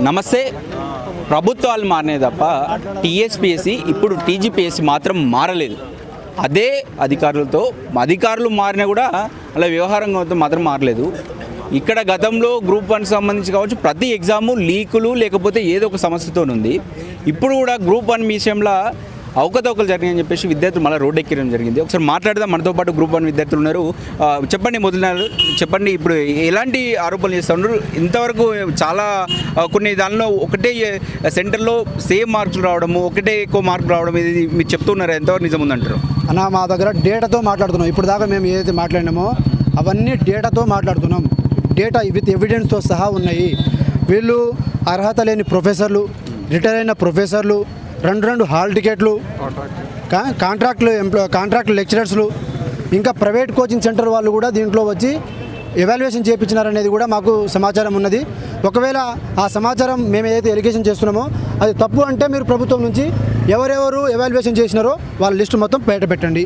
నమస్తే. ప్రభుత్వాలు మారినాయి తప్ప టీఎస్పీఎస్సీ ఇప్పుడు టీజీపీఎస్సీ మాత్రం మారలేదు. అదే అధికారులు మారినా కూడా అలా వ్యవహారంగా మాత్రం మారలేదు. ఇక్కడ గతంలో గ్రూప్ 1 సంబంధించి కావచ్చు ప్రతి ఎగ్జాము లీకులు లేకపోతే ఏదో ఒక సమస్యతో ఉంది. ఇప్పుడు కూడా గ్రూప్ 1 విషయంలో అవకతవకలు జరిగాయని చెప్పేసి విద్యార్థులు మళ్ళీ రోడ్డు ఎక్కడం జరిగింది. ఒకసారి మాట్లాడదాం. మనతో పాటు గ్రూప్ 1 విద్యార్థులు ఉన్నారు. చెప్పండి, ఇప్పుడు ఎలాంటి ఆరోపణలు చేస్తూ ఉన్నారు? ఇంతవరకు చాలా కొన్ని దానిలో ఒకటే సెంటర్లో సేమ్ మార్కులు రావడము, ఒకటే ఎక్కువ మార్కులు రావడం, ఇది మీరు చెప్తున్నారు, ఎంతవరకు నిజం ఉందంటారు? అన్న, మా దగ్గర డేటాతో మాట్లాడుతున్నాం. ఇప్పుడు దాకా మేము ఏదైతే మాట్లాడినామో అవన్నీ డేటాతో మాట్లాడుతున్నాం. డేటా విత్ ఎవిడెన్స్తో సహా ఉన్నాయి. వీళ్ళు అర్హత లేని ప్రొఫెసర్లు, రిటైర్ అయిన ప్రొఫెసర్లు, రెండు హాల్ టికెట్లు, కాంట్రాక్ట్ లెక్చరర్స్లు, ఇంకా ప్రైవేట్ కోచింగ్ సెంటర్ వాళ్ళు కూడా దీంట్లో వచ్చి ఎవాల్యుయేషన్ చేయించినారనేది కూడా మాకు సమాచారం ఉన్నది. ఒకవేళ ఆ సమాచారం మేము ఏదైతే ఎలిగేషన్ చేస్తున్నామో అది తప్పు అంటే మీరు ప్రభుత్వం నుంచి ఎవరెవరు ఎవాల్యుయేషన్ చేసినారో వాళ్ళ లిస్టు మొత్తం బయట పెట్టండి.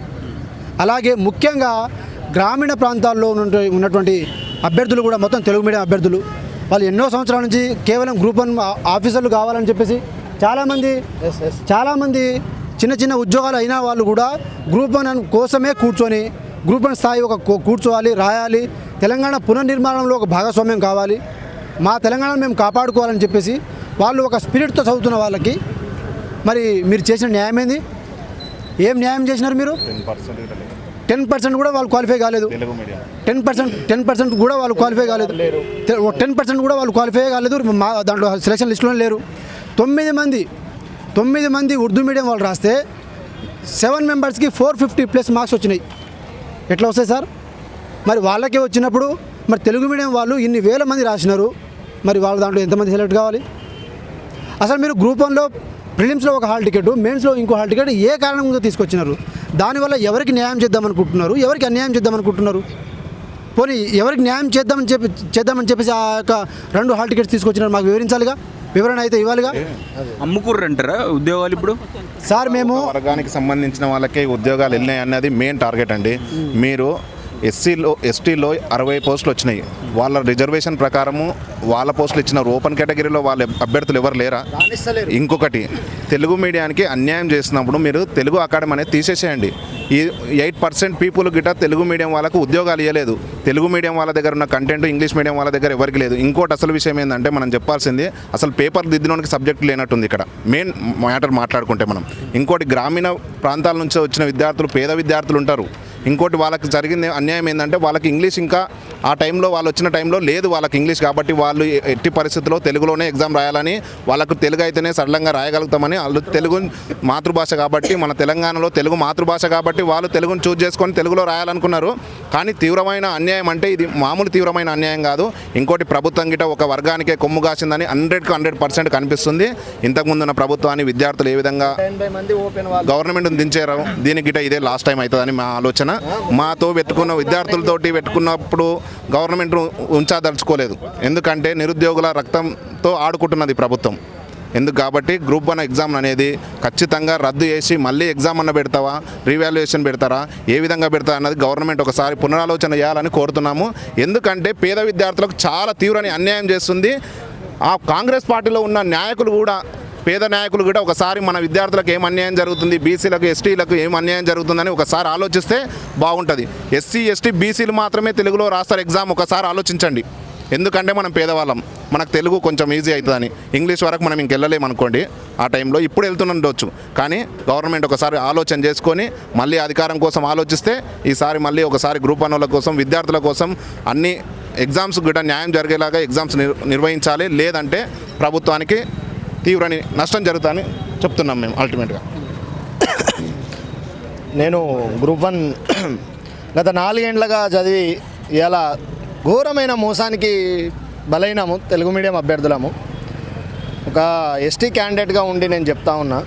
అలాగే ముఖ్యంగా గ్రామీణ ప్రాంతాల్లో ఉన్నటువంటి అభ్యర్థులు కూడా మొత్తం తెలుగు మీడియం అభ్యర్థులు వాళ్ళు ఎన్నో సంవత్సరాల నుంచి కేవలం గ్రూప్ 1 ఆఫీసర్లు కావాలని చెప్పేసి చాలామంది చిన్న ఉద్యోగాలు అయిన వాళ్ళు కూడా గ్రూప్ 1 కోసమే కూర్చొని గ్రూప్ 1 స్థాయి కూర్చోవాలి, రాయాలి, తెలంగాణ పునర్నిర్మాణంలో ఒక భాగస్వామ్యం కావాలి, మా తెలంగాణను మేము కాపాడుకోవాలని చెప్పేసి వాళ్ళు ఒక స్పిరిట్తో చదువుతున్న వాళ్ళకి మరి మీరు చేసిన న్యాయం ఏంది? ఏం న్యాయం చేసినారు మీరు? 10% కూడా వాళ్ళు క్వాలిఫై కాలేదు. 10% కూడా వాళ్ళు క్వాలిఫై కాలేదు. 10% కూడా వాళ్ళు క్వాలిఫై కాలేదు. మా దాంట్లో సెలక్షన్ లిస్టులో లేరు. 9 మంది ఉర్దూ మీడియం వాళ్ళు రాస్తే 7 మెంబర్స్కి 450+ మార్క్స్ వచ్చినాయి. ఎట్లా వస్తాయి సార్? మరి వాళ్ళకే వచ్చినప్పుడు మరి తెలుగు మీడియం వాళ్ళు ఇన్ని వేల మంది రాసినారు, మరి వాళ్ళ దాంట్లో ఎంతమంది సెలెక్ట్ కావాలి? అసలు మీరు గ్రూప్ 1లో ప్రిలిమ్స్లో ఒక హాల్ టికెట్, మెయిన్స్లో ఇంకో హాల్ టికెట్ ఏ కారణంగా తీసుకొచ్చినారు? దానివల్ల ఎవరికి న్యాయం చేద్దామనుకుంటున్నారు, ఎవరికి అన్యాయం చేద్దామనుకుంటున్నారు? పోనీ ఎవరికి న్యాయం చేద్దామని చెప్పేసి ఆ యొక్క 2 హాల్ టికెట్స్ తీసుకొచ్చినారు, మాకు వివరించాలిగా, వివరణ అయితే ఇవ్వాలిగా. అమ్ముకుర్రంటారా ఉద్యోగాలు ఇప్పుడు? సార్, మేము వర్గానికి సంబంధించిన వాళ్ళకే ఉద్యోగాలు వెళ్ళినాయి అన్నది మెయిన్ టార్గెట్ అండి. మీరు ఎస్టీలో 60 పోస్టులు వచ్చినాయి. వాళ్ళ రిజర్వేషన్ ప్రకారము వాళ్ళ పోస్టులు ఇచ్చినారు. ఓపెన్ కేటగిరీలో వాళ్ళ అభ్యర్థులు ఎవరు లేరా? ఇంకొకటి, తెలుగు మీడియానికి అన్యాయం చేసినప్పుడు మీరు తెలుగు అకాడమీ అనేది తీసేసేయండి. ఈ 8% పీపుల్ గిట్ట తెలుగు మీడియం వాళ్ళకు ఉద్యోగాలు ఇవ్వలేదు. తెలుగు మీడియం వాళ్ళ దగ్గర ఉన్న కంటెంట్ ఇంగ్లీష్ మీడియం వాళ్ళ దగ్గర ఎవరికి లేదు. ఇంకోటి అసలు విషయం ఏంటంటే మనం చెప్పాల్సింది, అసలు పేపర్ దిద్దినోనికి సబ్జెక్ట్ లేనట్టుంది ఇక్కడ మెయిన్ మ్యాటర్ మాట్లాడుకుంటే మనం. ఇంకోటి, గ్రామీణ ప్రాంతాల నుంచి వచ్చిన విద్యార్థులు, పేద విద్యార్థులు ఉంటారు. ఇంకోటి, వాళ్ళకి జరిగింది అన్యాయం ఏంటంటే వాళ్ళకి ఇంగ్లీష్ ఇంకా ఆ టైంలో వాళ్ళు వచ్చిన టైంలో లేదు వాళ్ళకి ఇంగ్లీష్, కాబట్టి వాళ్ళు ఎట్టి పరిస్థితుల్లో తెలుగులోనే ఎగ్జామ్ రాయాలని, వాళ్ళకు తెలుగు అయితేనే సరళంగా రాయగలుగుతామని, వాళ్ళు తెలుగు మాతృభాష కాబట్టి, మన తెలంగాణలో తెలుగు మాతృభాష కాబట్టి వాళ్ళు తెలుగును చూజ్ చేసుకొని తెలుగులో రాయాలనుకున్నారు. కానీ తీవ్రమైన అన్యాయం అంటే ఇది మామూలు తీవ్రమైన అన్యాయం కాదు. ఇంకోటి, ప్రభుత్వం గిట ఒక వర్గానికే కొమ్ము కాసిందని 100% కనిపిస్తుంది. ఇంతకుముందున్న ప్రభుత్వాన్ని విద్యార్థులు ఏ విధంగా గవర్నమెంట్ని దించారు, దీనికి గిట ఇదే లాస్ట్ టైం అవుతుందని మా ఆలోచన. మాతో పెట్టుకున్న విద్యార్థులతోటి పెట్టుకున్నప్పుడు గవర్నమెంట్ ఉంచదలుచుకోలేదు. ఎందుకంటే నిరుద్యోగుల రక్తంతో ఆడుకుంటున్నది ప్రభుత్వం. ఎందుకు కాబట్టి గ్రూప్ 1 ఎగ్జామ్ అనేది ఖచ్చితంగా రద్దు చేసి మళ్ళీ ఎగ్జామ్ అన్న పెడతావా, రీవాల్యుయేషన్ పెడతారా, ఏ విధంగా పెడతా అన్నది గవర్నమెంట్ ఒకసారి పునరాలోచన చేయాలని కోరుతున్నాము. ఎందుకంటే పేద విద్యార్థులకు చాలా తీవ్రమైన అన్యాయం చేస్తుంది. ఆ కాంగ్రెస్ పార్టీలో ఉన్న నాయకులు కూడా, పేద నాయకులు కూడా ఒకసారి మన విద్యార్థులకు ఏం అన్యాయం జరుగుతుంది, బీసీలకు ఎస్టీలకు ఏం అన్యాయం జరుగుతుందని ఒకసారి ఆలోచిస్తే బాగుంటుంది. ఎస్సీ ఎస్టీ బీసీలు మాత్రమే తెలుగులో రాస్తారు ఎగ్జామ్, ఒకసారి ఆలోచించండి. ఎందుకంటే మనం పేదవాళ్ళం, మనకు తెలుగు కొంచెం ఈజీ అవుతుందని. ఇంగ్లీష్ వరకు మనం ఇంకెళ్ళలేము అనుకోండి ఆ టైంలో. ఇప్పుడు వెళ్తుండొచ్చు, కానీ గవర్నమెంట్ ఒకసారి ఆలోచన చేసుకొని మళ్ళీ అధికారం కోసం ఆలోచిస్తే ఈసారి మళ్ళీ ఒకసారి గ్రూప్ 1 కోసం, విద్యార్థుల కోసం అన్ని ఎగ్జామ్స్ కూడా న్యాయం జరిగేలాగా ఎగ్జామ్స్ నిర్వహించాలి. లేదంటే ప్రభుత్వానికి తీవ్రని నష్టం జరుగుతుందని చెప్తున్నాం మేము. అల్టిమేట్గా నేను గ్రూప్ 1 గత 4 ఏళ్ళగా చదివి ఇలా ఘోరమైన మోసానికి బలైనాము. తెలుగు మీడియం అభ్యర్థులము. ఒక ఎస్టీ క్యాండిడేట్గా ఉండి నేను చెప్తా ఉన్నా,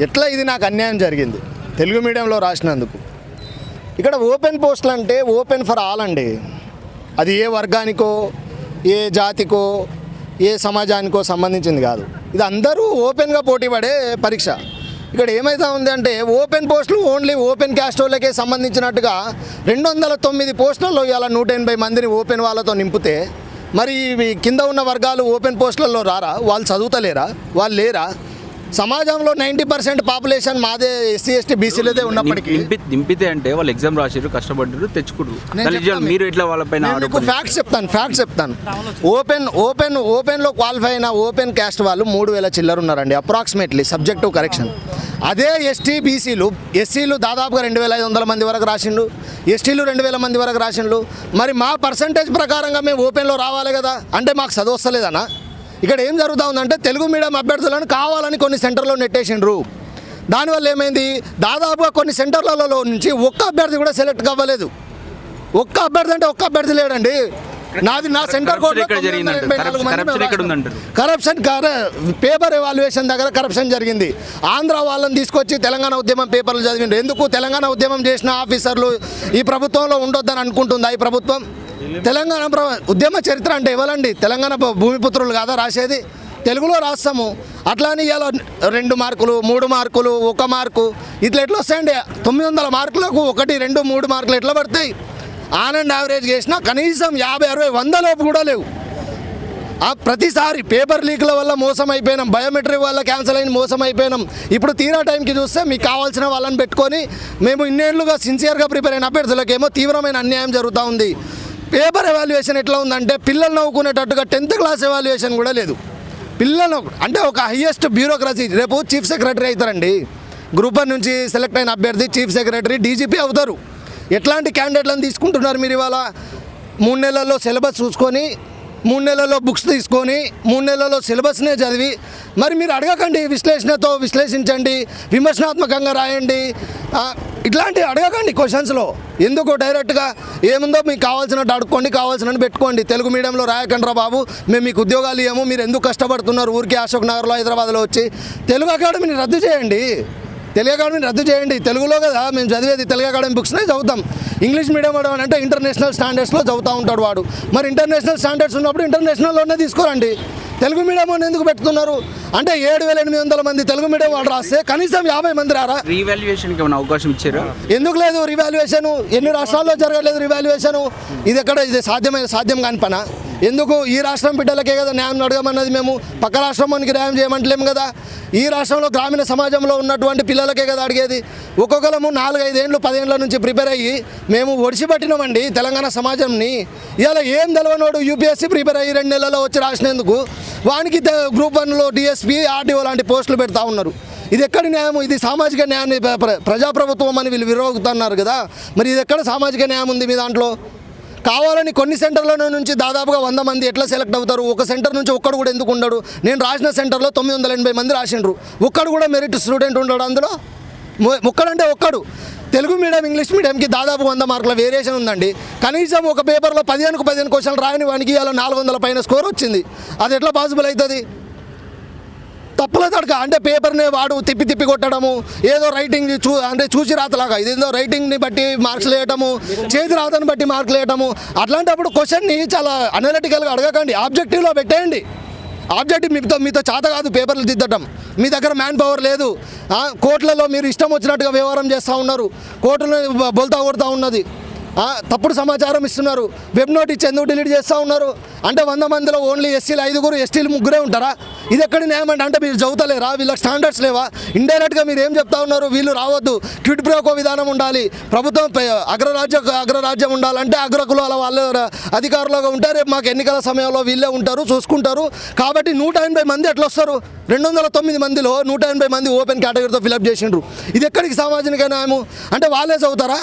ఎట్లా ఇది నాకు అన్యాయం జరిగింది తెలుగు మీడియంలో రాసినందుకు. ఇక్కడ ఓపెన్ పోస్టులు అంటే ఓపెన్ ఫర్ ఆల్ అండి. అది ఏ వర్గానికో, ఏ జాతికో, ఏ సమాజానికో సంబంధించింది కాదు. ఇది అందరూ ఓపెన్గా పోటీ పడే పరీక్ష. ఇక్కడ ఏమైతే ఉంది అంటే ఓపెన్ పోస్టులు ఓన్లీ ఓపెన్ క్యాస్ట్ వాళ్ళకే సంబంధించినట్టుగా 209 పోస్టులలో ఇలా 180 మందిని ఓపెన్ వాళ్ళతో నింపితే మరి ఇవి కింద ఉన్న వర్గాలు ఓపెన్ పోస్టులలో రారా? వాళ్ళు చదువుతలేరా? వాళ్ళు లేరా? సమాజంలో 90% పాపులేషన్ మాదే ఎస్సీ ఎస్టీ బీసీలదే ఉన్నప్పటికీ దింపితే అంటే వాళ్ళు ఎగ్జామ్ రాసిర్రు, కష్టపడ్డారు, తెచ్చుకుర్రు. మీరు ఎట్లా వాళ్ళపైన ఫ్యాక్ట్స్ చెప్తాను. ఓపెన్లో క్వాలిఫై అయిన ఓపెన్ క్యాస్ట్ వాళ్ళు 3,000 చిల్లర ఉన్నారండి అప్రాక్సిమేట్లీ, సబ్జెక్ట్ టు కరెక్షన్. అదే ఎస్టీ బీసీలు, ఎస్సీలు దాదాపుగా 2,500 మంది వరకు రాసిండు, ఎస్టీలు 2,000 మంది వరకు రాసిండు. మరి మా పర్సంటేజ్ ప్రకారంగా మేము ఓపెన్లో రావాలి కదా, అంటే మాకు చదువు వస్తలేదనా? ఇక్కడ ఏం జరుగుతూ ఉందంటే తెలుగు మీడియం అభ్యర్థులను కావాలని కొన్ని సెంటర్లో నెట్టేసిండ్రు. దానివల్ల ఏమైంది, దాదాపుగా కొన్ని సెంటర్లలో నుంచి ఒక్క అభ్యర్థి కూడా సెలెక్ట్ అవ్వలేదు. ఒక్క అభ్యర్థి అంటే ఒక్క అభ్యర్థి లేడండి. నా సెంటర్ కరప్షన్ పేపర్ ఎవాల్యుయేషన్ దగ్గర కరప్షన్ జరిగింది. ఆంధ్ర వాళ్ళని తీసుకొచ్చి తెలంగాణ ఉద్యమం పేపర్లు చదివిండ్రు. ఎందుకు? తెలంగాణ ఉద్యమం చేసిన ఆఫీసర్లు ఈ ప్రభుత్వంలో ఉండొద్దని అనుకుంటుందా ఈ ప్రభుత్వం? తెలంగాణ ఉద్యమ చరిత్ర అంటే ఇవ్వాలండి, తెలంగాణ భూమిపుత్రులు కాదా రాసేది? తెలుగులో రాస్తాము. అట్లా అని ఇలా 2 మార్కులు 3 మార్కులు 1 మార్కు ఇట్లా ఎట్లా వస్తాయండి? 900 మార్కులకు 1 2 3 మార్కులు ఎట్లా పడతాయి? ఆన్ అండ్ యావరేజ్ చేసినా కనీసం 50 60 100 లోపు కూడా లేవు. ప్రతిసారి పేపర్ లీక్ల వల్ల మోసం అయిపోయినాం, బయోమెట్రిక్ వల్ల క్యాన్సిల్ అయిన మోసం అయిపోయినాం. ఇప్పుడు తీరా టైంకి చూస్తే మీకు కావాల్సిన వాళ్ళని పెట్టుకొని మేము ఇన్నేళ్లుగా సిన్సియర్గా ప్రిపేర్ అయిన అభ్యర్థులకేమో తీవ్రమైన అన్యాయం జరుగుతూ ఉంది. పేపర్ ఎవాల్యుయేషన్ ఎట్లా ఉందంటే పిల్లలు నవ్వుకునేటట్టుగా 10th క్లాస్ ఎవాల్యుయేషన్ కూడా లేదు. పిల్లలు అంటే ఒక హయ్యెస్ట్ బ్యూరోక్రసీ. రేపు చీఫ్ సెక్రటరీ అవుతారండి, గ్రూప్ 1 నుంచి సెలెక్ట్ అయిన అభ్యర్థి చీఫ్ సెక్రటరీ డీజీపీ అవుతారు. ఎట్లాంటి క్యాండిడేట్లను తీసుకుంటున్నారు మీరు? ఇవాళ 3 నెలల్లో సిలబస్ చూసుకొని 3 నెలల్లో బుక్స్ తీసుకొని 3 నెలల్లో సిలబస్నే చదివి మరి మీరు అడగకండి, విశ్లేషణతో విశ్లేషించండి, విమర్శనాత్మకంగా రాయండి, ఇట్లాంటివి అడగకండి క్వశ్చన్స్లో. ఎందుకు డైరెక్ట్గా ఏముందో మీకు కావాల్సినట్టు అడుక్కోండి, కావాల్సినట్టు పెట్టుకోండి. తెలుగు మీడియంలో రాయకండి రా బాబు, మేము మీకు ఉద్యోగాలు ఇవ్వము, మీరు ఎందుకు కష్టపడుతున్నారు ఊరికే అశోక్ నగర్లో హైదరాబాద్లో వచ్చి. తెలుగు అకాడమీని రద్దు చేయండి, తెలుగు అకాడమీని రద్దు చేయండి. తెలుగులో కదా మేము చదివేది, తెలుగు అకాడమీ బుక్స్నే చదువుతాం. ఇంగ్లీష్ మీడియం వాడు అంటే ఇంటర్నేషనల్ స్టాండర్డ్స్లో చదువుతూ ఉంటాడు వాడు. మరి ఇంటర్నేషనల్ స్టాండర్డ్స్ ఉన్నప్పుడు ఇంటర్నేషనల్లోనే తీసుకోరండి. తెలుగు మీడియం అని ఎందుకు పెట్టుతున్నారు? అంటే 7,800 మంది తెలుగు మీడియం వాళ్ళు రాస్తే కనీసం 50 మంది రారా? రీవాల్యుయేషన్కి ఏమైనా అవకాశం ఇచ్చారా? ఎందుకు లేదు రీవాల్యుయేషన్? ఎన్ని రాష్ట్రాల్లో జరగలేదు రీవాల్యుయేషన్? ఇది సాధ్యం కాని పనా? ఎందుకు? ఈ రాష్ట్రం బిడ్డలకే కదా న్యాయం అడగమన్నది. మేము పక్క రాష్ట్రానికి న్యాయం చేయమంటలేము కదా. ఈ రాష్ట్రంలో గ్రామీణ సమాజంలో ఉన్నటువంటి పిల్లలకే కదా అడిగేది. ఒక్కొక్కరము 4-5 ఏళ్ళు 10 ఏళ్ళ నుంచి ప్రిపేర్ అయ్యి మేము ఒడిసిపట్టినామండి తెలంగాణ సమాజంని. ఇవాళ ఏం తెలవనోడు యూపీఎస్సీ ప్రిపేర్ అయ్యి 2 నెలల్లో వచ్చి రాసినందుకు వానికి గ్రూప్ 1లో డిఎస్పీ ఆర్డీఓ లాంటి పోస్టులు పెడతా ఉన్నారు. ఇది ఎక్కడి న్యాయం? ఇది సామాజిక న్యాయాన్ని ప్రజాప్రభుత్వం అని వీళ్ళు విరోగుతున్నారు కదా. మరి ఇది ఎక్కడ సామాజిక న్యాయం ఉంది మీ దాంట్లో? కావాలని కొన్ని సెంటర్ల నుంచి దాదాపుగా 100 మంది ఎట్లా సెలెక్ట్ అవుతారు? ఒక సెంటర్ నుంచి ఒక్కడు కూడా ఎందుకు ఉండడు? నేను రాసిన సెంటర్లో 980 మంది రాసిండ్రు, ఒక్కడు కూడా మెరిట్ స్టూడెంట్ ఉండడు అందులో. ఒక్కడంటే ఒక్కడు. తెలుగు మీడియం ఇంగ్లీష్ మీడియంకి దాదాపు 100 మార్కుల వేరియేషన్ ఉందండి. కనీసం ఒక పేపర్లో 15 క్వశ్చన్లు రాయని వానికి అలా 400 పైన స్కోర్ వచ్చింది. అది ఎట్లా పాసిబుల్ అవుతుంది? తప్పుల తడక అంటే పేపర్ని వాడు తిప్పి కొట్టడము, ఏదో రైటింగ్ అంటే చూసి రాతలాగా ఇదేదో రైటింగ్ని బట్టి మార్క్స్ వేయటము, చేతి రాతను బట్టి మార్కులు వేయటము. అట్లాంటప్పుడు క్వశ్చన్ని చాలా అనలిటికల్గా అడగకండి, ఆబ్జెక్టివ్లో పెట్టేయండి. ఆబ్జెక్టివ్ మీతో చేత కాదు పేపర్లు దిద్దటం, మీ దగ్గర మ్యాన్ పవర్ లేదు. కోర్టులలో మీరు ఇష్టం వచ్చినట్టుగా వ్యవహారం చేస్తూ ఉన్నారు, కోర్టులో బొల్తా కొడుతూ ఉన్నది, తప్పుడు సమాచారం ఇస్తున్నారు, వెబ్ నోట్ ఇచ్చి ఎందుకు డిలీట్ చేస్తూ ఉన్నారు. అంటే 100 మందిలో ఓన్లీ ఎస్సీలు 5 ఎస్టీలు 3 ఉంటారా? ఇది ఎక్కడి న్యాయం అంటే మీరు చదువుతలేరా? వీళ్ళకి స్టాండర్డ్స్ లేవా? ఇండైరెక్ట్గా మీరు ఏం చెప్తా ఉన్నారు? వీళ్ళు రావద్దు, క్విడ్ ప్రోకో విధానం ఉండాలి, ప్రభుత్వం అగ్రరాజ్యం ఉండాలంటే అగ్రకులాల వాళ్ళు అధికారులుగా ఉంటారు, రేపు మాకు ఎన్నికల సమయంలో వీళ్ళే ఉంటారు చూసుకుంటారు. కాబట్టి 180 మంది ఎట్లా వస్తారు? 209 మందిలో 180 మంది ఓపెన్ కేటగిరీతో ఫిలప్ చేసిండ్రు. ఇది ఎక్కడికి సామాజిక న్యాయము? అంటే వాళ్ళే చదువుతారా?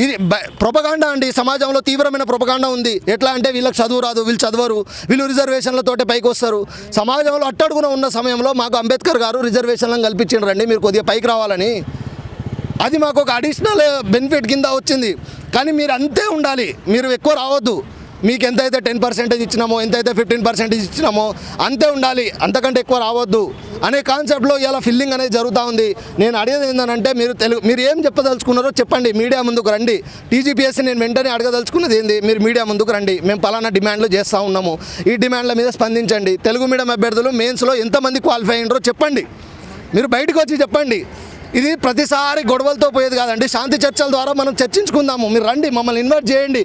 ఇది ప్రొపగాండా అండి. సమాజంలో తీవ్రమైన ప్రొపగాండా ఉంది. ఎట్లా అంటే వీళ్ళకి చదువు రాదు, వీళ్ళు చదవరు, వీళ్ళు రిజర్వేషన్లతోటే పైకి వస్తారు. సమాజంలో అట్టడుగున ఉన్న సమయంలో మాకు అంబేద్కర్ గారు రిజర్వేషన్లను కల్పించిండ్రండి మీరు కొద్దిగా పైకి రావాలని. అది మాకు ఒక అడిషనల్ బెనిఫిట్ కింద వచ్చింది. కానీ మీరు అంతే ఉండాలి, మీరు ఎక్కువ రావద్దు. మీకు ఎంతైతే 10% ఇచ్చినామో, ఎంతైతే 15% ఇచ్చినామో అంతే ఉండాలి, అంతకంటే ఎక్కువ రావద్దు అనే కాన్సెప్ట్లో ఇలా ఫిల్లింగ్ అనేది జరుగుతూ ఉంది. నేను అడిగేది ఏంటంటే మీరు ఏం చెప్పదలుచుకున్నారో చెప్పండి, మీడియా ముందుకు రండి. టీజీపీఎస్సీ నేను వెంటనే అడగదలుచుకున్నది ఏంది, మీరు మీడియా ముందుకు రండి, మేము పలానా డిమాండ్లు చేస్తూ ఉన్నాము, ఈ డిమాండ్ల మీద స్పందించండి. తెలుగు మీడియం అభ్యర్థులు మెయిన్స్లో ఎంతమంది క్వాలిఫై అయ్యారో చెప్పండి, మీరు బయటకు వచ్చి చెప్పండి. ఇది ప్రతిసారి గొడవలతో పోయేది కాదండి, శాంతి చర్చల ద్వారా మనం చర్చించుకుందాము. మీరు రండి, మమ్మల్ని ఇన్వైట్ చేయండి.